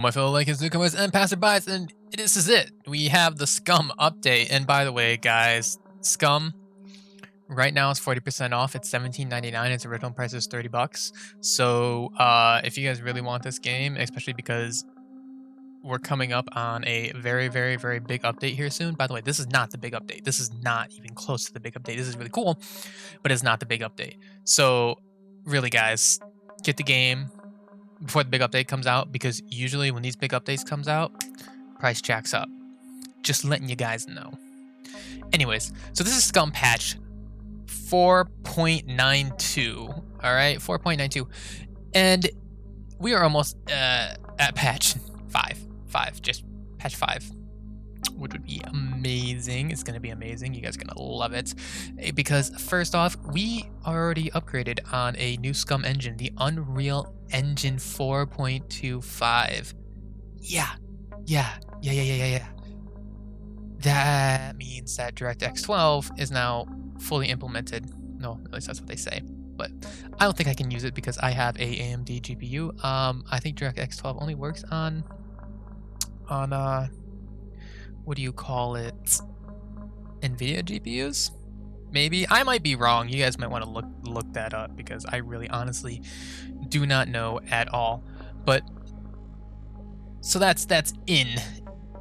My fellow Lakers, newcomers, and passerbys, and this is it. We have the SCUM update. And by the way, guys, SCUM right now is 40% off. It's $17.99. Its original price is $30. So if you guys really want this game, especially because we're coming up on a very, very, very big update here soon. By the way, this is not the big update. This is not even close to the big update. This is really cool, but it's not the big update. So really, guys, get the game before the big update comes out, because usually when these big updates comes out, price jacks up. Just letting you guys know. Anyways, so this is SCUM patch 4.92. All right, 4.92, and we are almost at patch 5, just patch 5, which would be amazing. It's gonna be amazing. You guys are gonna love it, because first off, we already upgraded on a new SCUM engine, the Unreal Engine 4.25. Yeah. That means that DirectX 12 is now fully implemented. No, at least that's what they say. But I don't think I can use it because I have a AMD GPU. I think DirectX 12 only works on what do you call it? NVIDIA GPUs? Maybe. I might be wrong. You guys might want to look that up, because I really honestly do not know at all. But so that's in,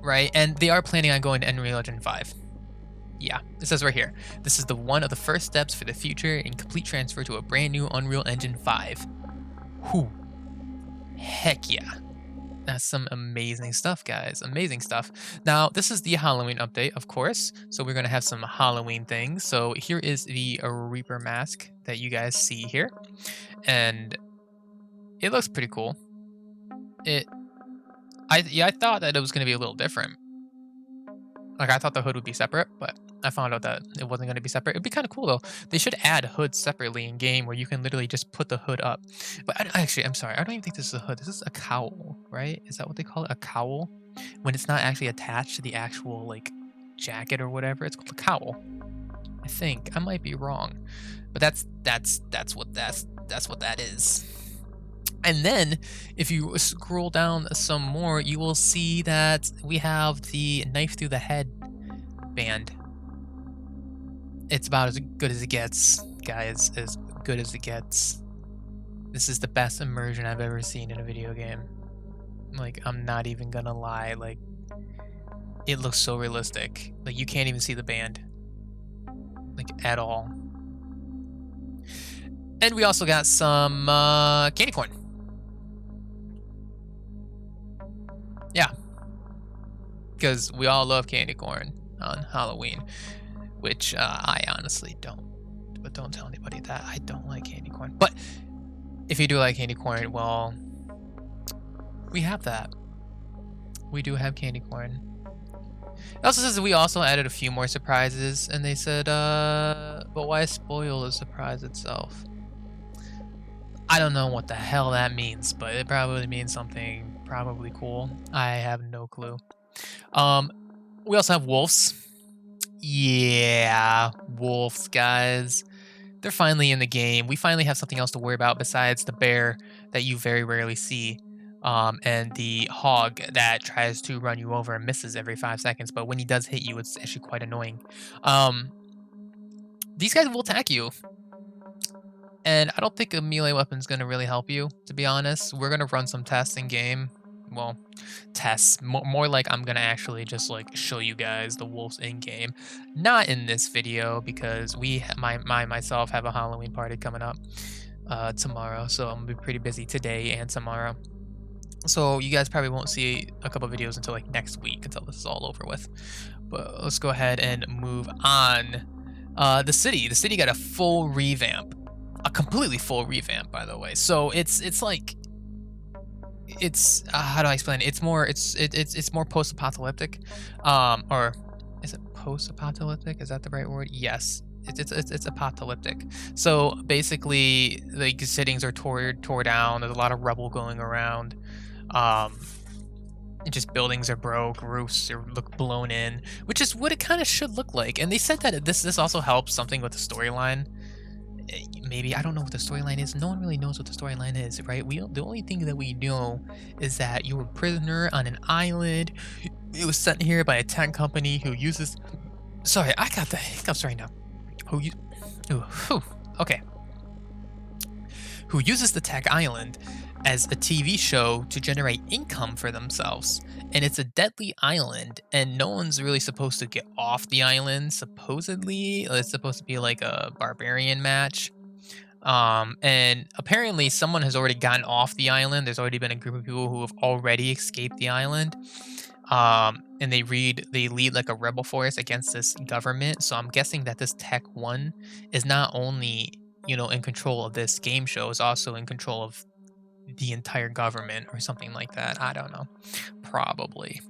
right? And they are planning on going to Unreal Engine 5. Yeah, it says right here. This is one of the first steps for the future in complete transfer to a brand new Unreal Engine 5. Whew. Heck yeah. That's some amazing stuff, guys. Amazing stuff. Now, this is the Halloween update, of course. So we're going to have some Halloween things. So here is the Reaper mask that you guys see here. And it looks pretty cool. I thought that it was going to be a little different. Like, I thought the hood would be separate, but I found out that it wasn't going to be separate. It'd be kind of cool, though. They should add hoods separately in game, where you can literally just put the hood up. But actually, I'm sorry. I don't even think this is a hood. This is a cowl, right? Is that what they call it? A cowl? When it's not actually attached to the actual, like, jacket or whatever. It's called a cowl. I think. I might be wrong. But that's what that is. And then, if you scroll down some more, you will see that we have the knife through the head band. It's about as good as it gets, guys. As good as it gets. This is the best immersion I've ever seen in a video game. Like, I'm not even gonna lie. Like, it looks so realistic. Like, you can't even see the band. Like, at all. And we also got some candy corn. Yeah, because we all love candy corn on Halloween, which I honestly don't. But don't tell anybody that I don't like candy corn. But if you do like candy corn, well, we have that. We do have candy corn. It also says that we also added a few more surprises, and they said, but why spoil the surprise itself? I don't know what the hell that means, but it probably means something probably cool. I have no clue. We also have wolves. Yeah, wolves, guys. They're finally in the game. We finally have something else to worry about besides the bear that you very rarely see, and the hog that tries to run you over and misses every 5 seconds. But when he does hit you, it's actually quite annoying. These guys will attack you. And I don't think a melee weapon's going to really help you, to be honest. We're going to run some tests in game. Well, tests. More like I'm going to actually just, like, show you guys the wolves in game. Not in this video, because myself have a Halloween party coming up tomorrow. So I'm going to be pretty busy today and tomorrow. So you guys probably won't see a couple videos until, like, next week, until this is all over with. But let's go ahead and move on. The city got a full revamp. A completely full revamp, by the way. So it's like, it's how do I explain it? It's more post-apocalyptic, or is it post-apocalyptic? Is that the right word? Yes, it's apocalyptic. So basically, like, cities are tore down. There's a lot of rubble going around. Just buildings are broke, roofs look blown in, which is what it kind of should look like. And they said that this also helps something with the storyline. maybe I don't know what the storyline is. No one really knows what the storyline is, right? The only thing that we know is that you were a prisoner on an island. It was sent here by a tech company who uses. Sorry, I got the hiccups right now. Who you? Ooh, whew, okay. Who uses the tech island as a TV show to generate income for themselves. And it's a deadly island, and no one's really supposed to get off the island, supposedly. It's supposed to be like a barbarian match. And apparently someone has already gotten off the island. There's already been a group of people who have already escaped the island. And they lead like a rebel force against this government. So I'm guessing that this Tech One is not only, in control of this game show, is also in control of the entire government or something like that. I don't know. Probably.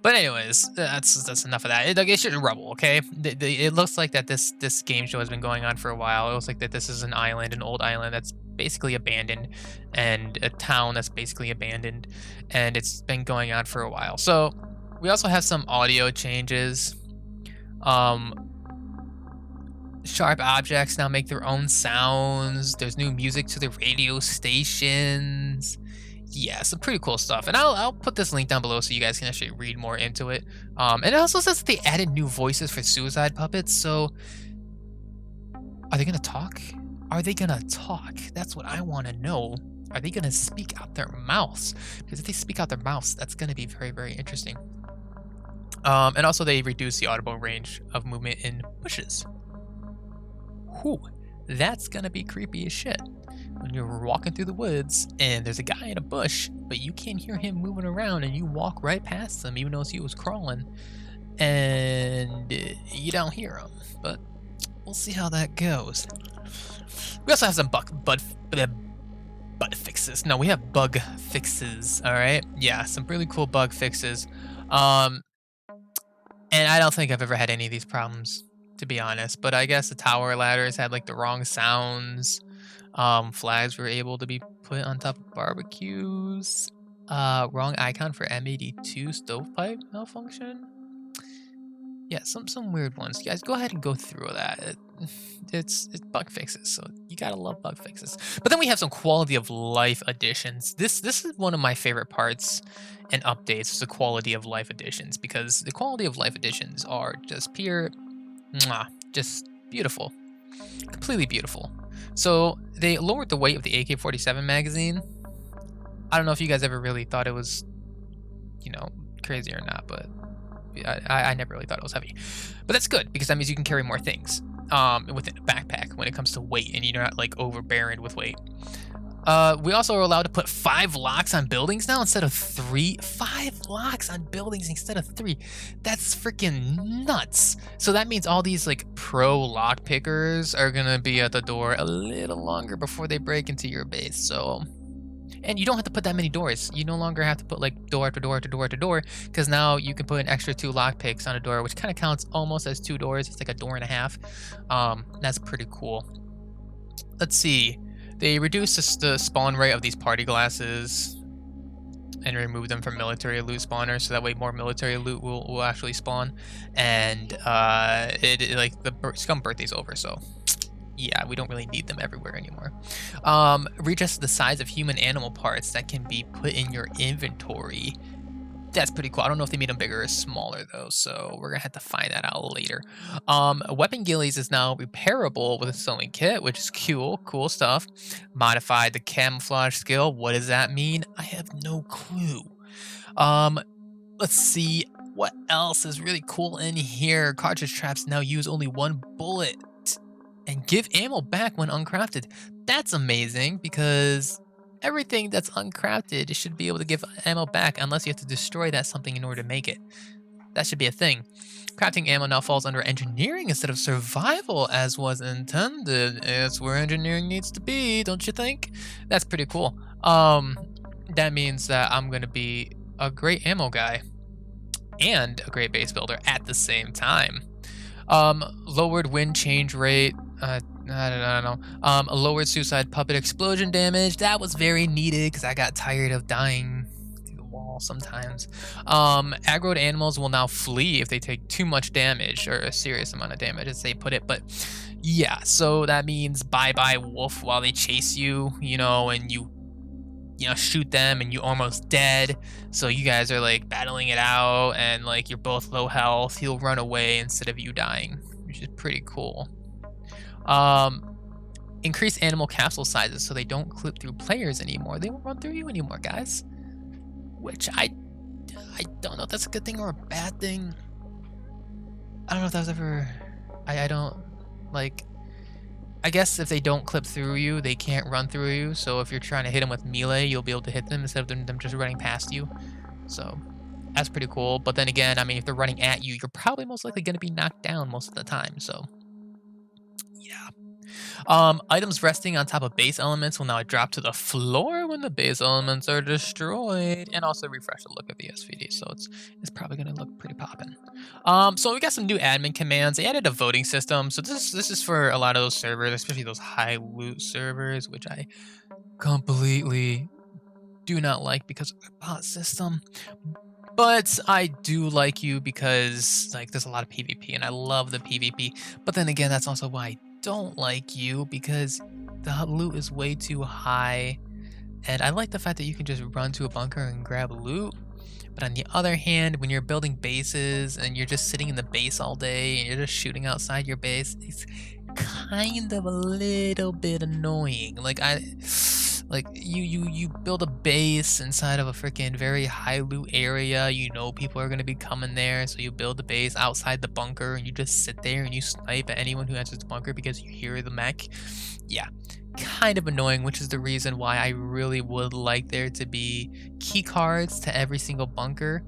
But anyways, that's enough of that. It's just a rebel, okay? It looks like that this game show has been going on for a while. It looks like that this is an old island that's basically abandoned, and a town that's basically abandoned, and it's been going on for a while. So we also have some audio changes. Sharp objects now make their own sounds. There's new music to the radio stations. Yeah, some pretty cool stuff. And I'll put this link down below so you guys can actually read more into it. And it also says that they added new voices for suicide puppets. So are they going to talk? Are they going to talk? That's what I want to know. Are they going to speak out their mouths? Because if they speak out their mouths, that's going to be very, very interesting. And also they reduce the audible range of movement in bushes. Whew, that's going to be creepy as shit. When you're walking through the woods and there's a guy in a bush, but you can't hear him moving around, and you walk right past him even though he was crawling, and you don't hear him. But we'll see how that goes. We also have some bug fixes. No, we have bug fixes. All right, yeah, some really cool bug fixes. And I don't think I've ever had any of these problems, to be honest. But I guess the tower ladders had like the wrong sounds. Flags were able to be put on top of barbecues. Wrong icon for M82 stovepipe malfunction. Yeah, some weird ones. You guys go ahead and go through that. It's bug fixes, so you gotta love bug fixes. But then we have some quality of life additions. This is one of my favorite parts and updates, is the quality of life additions, because the quality of life additions are just pure, just beautiful, completely beautiful. So they lowered the weight of the AK-47 magazine. I don't know if you guys ever really thought it was, crazy or not, but I never really thought it was heavy. But that's good, because that means you can carry more things within a backpack when it comes to weight, and you're not like overbearing with weight. We also are allowed to put 5 locks on buildings now instead of 3. 5 locks on buildings instead of 3. That's freaking nuts. So that means all these like pro lock pickers are gonna be at the door a little longer before they break into your base. So, and you don't have to put that many doors. You no longer have to put like door after door after door after door, because now you can put an extra 2 lock picks on a door, which kind of counts almost as 2 doors. It's like a door and a half. That's pretty cool. Let's see. They reduced the spawn rate of these party glasses and remove them from military loot spawners, so that way more military loot will actually spawn. And like the SCUM birthday's over, so yeah, we don't really need them everywhere anymore. Readjust the size of human animal parts that can be put in your inventory. That's pretty cool. I don't know if they made them bigger or smaller though, so we're gonna have to find that out later. Weapon ghillies is now repairable with a sewing kit, which is cool stuff. Modified the camouflage skill. What does that mean? I have no clue. Let's see what else is really cool in here. Cartridge traps now use only 1 bullet and give ammo back when uncrafted. That's amazing, because everything that's uncrafted should be able to give ammo back unless you have to destroy that something in order to make it. That should be a thing. Crafting ammo now falls under engineering instead of survival, as was intended. It's where engineering needs to be, don't you think? That's pretty cool. That means that I'm going to be a great ammo guy and a great base builder at the same time. Lowered wind change rate. I don't know. Lowered suicide puppet explosion damage. That was very needed, because I got tired of dying through the wall call sometimes. Aggroed animals will now flee if they take too much damage, or a serious amount of damage as they put it. But yeah, so that means bye bye wolf while they chase you, and you know, shoot them and you almost dead. So you guys are like battling it out, and like you're both low health. He'll run away instead of you dying, which is pretty cool. Increase animal capsule sizes so they don't clip through players anymore. They won't run through you anymore, guys. Which I don't know if that's a good thing or a bad thing. I don't know if that was ever. I don't like. I guess if they don't clip through you, they can't run through you. So if you're trying to hit them with melee, you'll be able to hit them instead of them just running past you. So that's pretty cool. But then again, I mean, if they're running at you, you're probably most likely going to be knocked down most of the time. So yeah. Items resting on top of base elements will now drop to the floor when the base elements are destroyed, and also refresh the look of the SVD, so it's probably going to look pretty poppin'. So we got some new admin commands. They added a voting system, so this is for a lot of those servers, especially those high loot servers, which I completely do not like because of the bot system. But I do like you because like there's a lot of PvP and I love the PvP. But then again, that's also why I don't like you, because the loot is way too high. And I like the fact that you can just run to a bunker and grab loot. But on the other hand, when you're building bases and you're just sitting in the base all day and you're just shooting outside your base, it's kind of a little bit annoying. Like you build a base inside of a freaking very high loot area. You know people are gonna be coming there, so you build the base outside the bunker and you just sit there and you snipe at anyone who enters the bunker because you hear the mech. Yeah, kind of annoying, which is the reason why I really would like there to be key cards to every single bunker,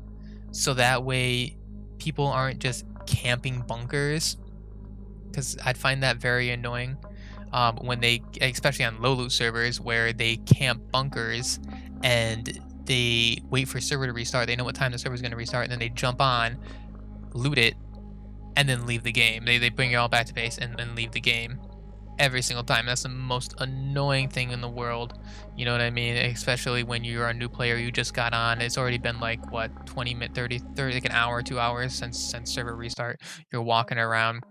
so that way people aren't just camping bunkers, because I'd find that very annoying. When they, especially on low loot servers where they camp bunkers and they wait for server to restart. They know what time the server is going to restart, and then they jump on, loot it, and then leave the game. They bring you all back to base and then leave the game every single time. That's the most annoying thing in the world. You know what I mean? Especially when you're a new player, you just got on. It's already been like what 20 minutes, 30 like an hour, 2 hours since server restart. You're walking around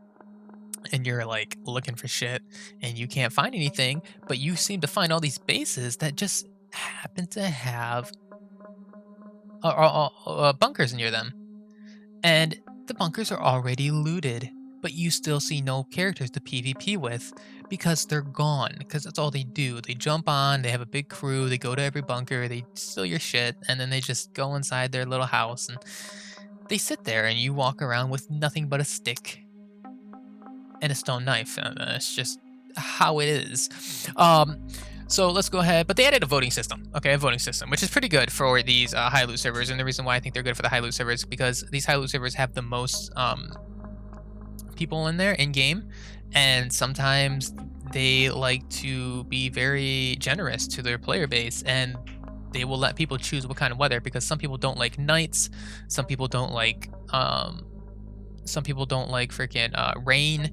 and you're like looking for shit and you can't find anything, but you seem to find all these bases that just happen to have bunkers near them, and the bunkers are already looted, but you still see no characters to PvP with because they're gone, because that's all they do. They jump on, they have a big crew, they go to every bunker, they steal your shit, and then they just go inside their little house and they sit there, and you walk around with nothing but a stick and a stone knife. It's just how it is. So let's go ahead. But they added a voting system. Okay, a voting system, which is pretty good for these high loot servers. And the reason why I think they're good for the high loot servers is because these high loot servers have the most people in there in game, and sometimes they like to be very generous to their player base, and they will let people choose what kind of weather, because some people don't like nights, some people don't like freaking rain.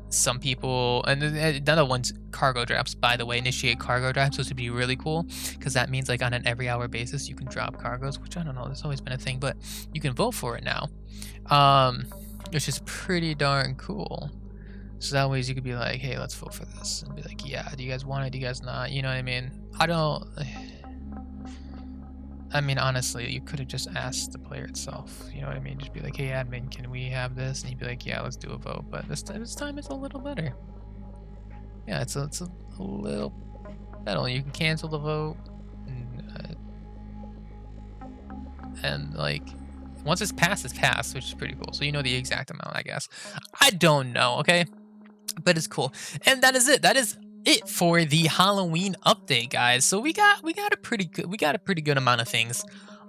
Some people, and another one's cargo drops, by the way. Initiate cargo drops, which would be really cool, because that means like on an every hour basis you can drop cargoes, which I don't know, that's always been a thing, but you can vote for it now, which is pretty darn cool. So that way you could be like, hey, let's vote for this, and be like, yeah, do you guys want it, do you guys not, you know what I mean? I mean, honestly, you could have just asked the player itself. You know what I mean? Just be like, hey, admin, can we have this? And he'd be like, yeah, let's do a vote. But this time it's a little better. Yeah, it's a little better. You can cancel the vote. And like, once it's passed, which is pretty cool. So you know the exact amount, I guess. I don't know, okay? But it's cool. And that is it. That is it for the Halloween update, guys. So we got a pretty good amount of things.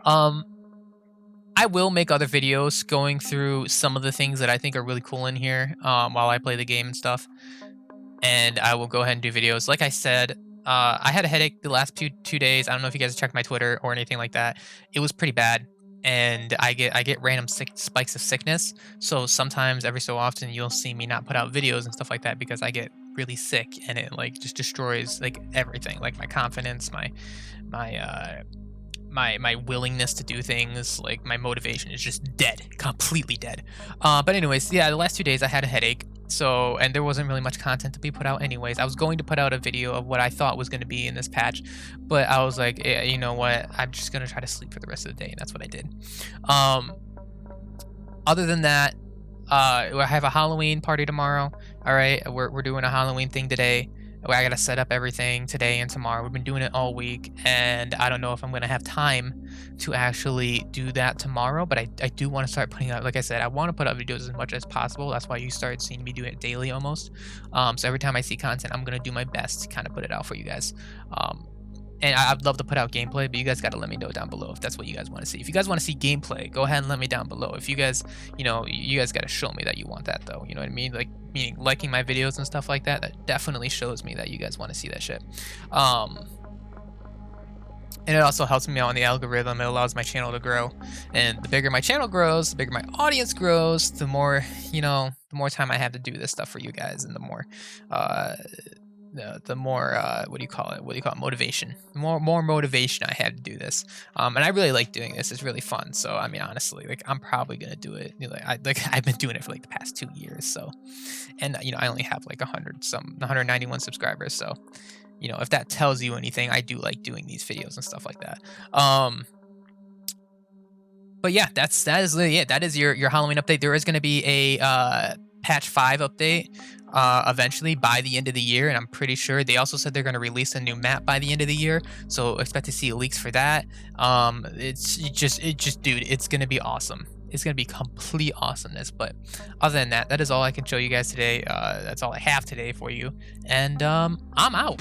I will make other videos going through some of the things that I think are really cool in here while I play the game and stuff. And I will go ahead and do videos. Like I said, I had a headache the last two days. I don't know if you guys checked my Twitter or anything like that. It was pretty bad, and I get random spikes of sickness. So sometimes, every so often, you'll see me not put out videos and stuff like that because I get really sick, and it like just destroys like everything, like my confidence, my my willingness to do things, like my motivation is just dead, completely dead. But anyways, yeah, the last 2 days I had a headache. So, and there wasn't really much content to be put out anyways. I was going to put out a video of what I thought was going to be in this patch, but I was like, you know what? I'm just going to try to sleep for the rest of the day. And that's what I did. Other than that, I have a Halloween party tomorrow. All right. We're doing a Halloween thing today. I got to set up everything today and tomorrow. We've been doing it all week, and I don't know if I'm going to have time to actually do that tomorrow, but I do want to start putting out, like I said, I want to put out videos as much as possible. That's why you started seeing me do it daily almost. So every time I see content, I'm going to do my best to kind of put it out for you guys. And I'd love to put out gameplay, but you guys got to let me know down below if that's what you guys want to see. If you guys want to see gameplay, go ahead and let me down below. If you guys, you know, you guys got to show me that you want that though. You know what I mean? Like, meaning liking my videos and stuff like that, that definitely shows me that you guys want to see that shit. And it also helps me out on the algorithm. It allows my channel to grow. And the bigger my channel grows, the bigger my audience grows, the more, you know, the more time I have to do this stuff for you guys, and the more, the more what do you call it? Motivation. More motivation I had to do this. And I really like doing this. It's really fun. So I mean, honestly, like I'm probably gonna do it. You know, I've been doing it for like the past 2 years. So, and you know, I only have like 191 subscribers. So, you know, if that tells you anything, I do like doing these videos and stuff like that. But yeah, that is literally it. That is your Halloween update. There is gonna be a patch 5 update eventually by the end of the year, and I'm pretty sure they also said they're going to release a new map by the end of the year, so expect to see leaks for that. It's just dude, it's going to be awesome. It's going to be complete awesomeness. But other than that, that is all I can show you guys today. That's all I have today for you, and I'm out.